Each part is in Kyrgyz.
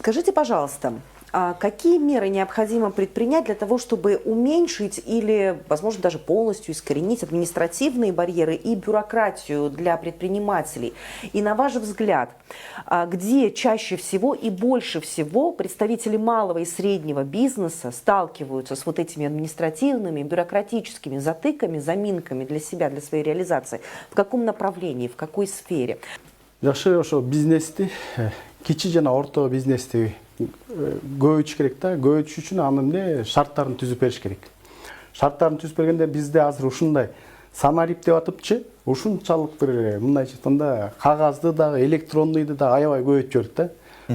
Скажите, пожалуйста, какие меры необходимо предпринять для того, чтобы уменьшить или, возможно, даже полностью искоренить административные барьеры и бюрократию для предпринимателей? И на ваш взгляд, где чаще всего и больше всего представители малого и среднего бизнеса сталкиваются с вот этими административными, бюрократическими затыками, заминками для себя, для своей реализации? В каком направлении, в какой сфере? Жакшы ошо бизнести, кичи жана орто бизнести көбөйтүш керек да. Көбөйтүш үчүн анын шарттарын түзүп бериш керек. Шарттарын түзүп бергенде бизде азыр ушундай санарип деп атыпчы, ушунчалык бир мындай айтканда кагазды дагы, электрондуйду да аябай көбөйтүп жиберди да.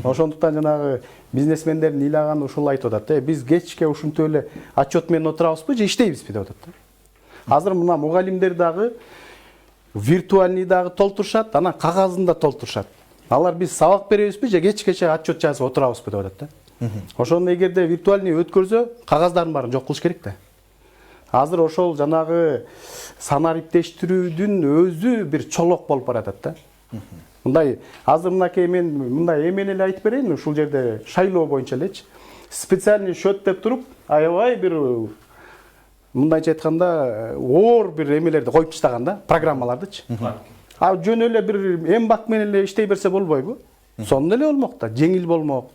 Ошондуктан жанагы бизнесмендердин ыйлаганы ушул айтып атат да. Биз кечке ушинтип эле отчет менен отурабызбы же иштейбизби деп атат да. Азыр мына мугалимдер дагы виртуальный дагы толтурушат, анан кагазын да толтурушат. Алар биз сабак беребизби же кечкече отчет жазып отурабызбы деп атат да. Ошондо эгерде виртуальный өткөрсө, кагаздардын баарын жок кылыш керек да. Азыр ошол жанагы санариптештирүүдүн өзү бир чолок болуп баратат да. Мындай азыр мынакей мен мындай эмен эле айтып берейин, ушул жерде шайлоо боюнча элечи. Специальный счет деп туруп, аябай бир мындайча айтканда оор бир эмелерди коюп таштаган да, программалардычы. Жөн эле бир эмбак менен эле иштей берсе болбойбу? Сонун эле болмок да, жеңил болмок.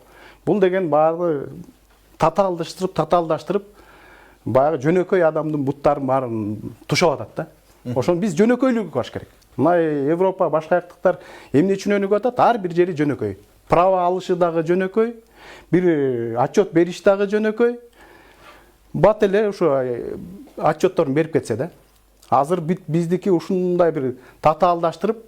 Бул деген баары татаалдаштырып, баягы жөнөкөй адамдын буттарын баарын тушап атат да. Ошону биз жөнөкөйлүккө баш керек. Мына Европа башка жактыктар эмне үчүн өнүгүп атат? Ар бир жери жөнөкөй. Право алышы дагы жөнөкөй, бир отчет бериш дагы жөнөкөй. Бат эле ушу отчетторун берип кетсе да. Азыр биздики ушундай бир татаалдаштырып,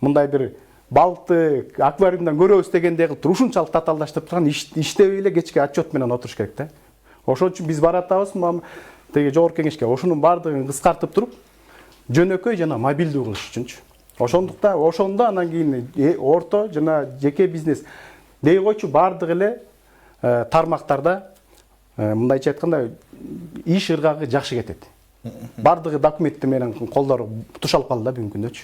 мындай бир балыкты аквариумдан көрөбүз дегендей кылып ушунчалык татаалдаштырып турган иштебей эле кечке отчет менен отуруш керек да. Ошон үчүн биз баратабыз теги жогорку кеңешке ошонун баардыгын кыскартып туруп, жөнөкөй жана мобилдүү кылыш үчүнчү. Ошондо анан кийин орто жана жеке бизнес дей койчу баардык эле тармактарда мындайча айтканда иш ыргагы жакшы кетет. Бардыгы документи менен колдор тушалып калды да бүгүнкү күндөчү.